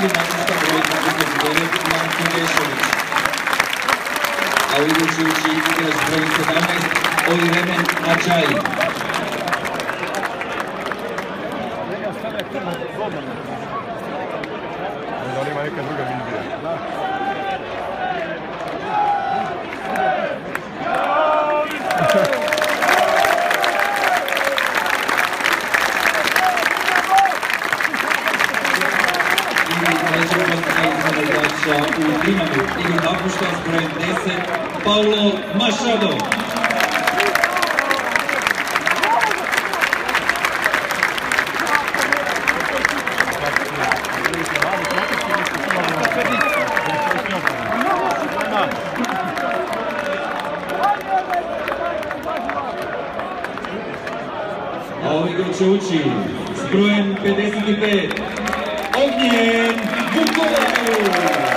ili mačinska broj 29 Marko Gešović. A u idući igrač broj 17 Oliremen Adžaji. Da li ima neka druga vizija? U Dinamo ili napušta s brojem 10 Paulo Machado. A ovaj igrač će ući s brojem 55 Ognjen Vukovaru.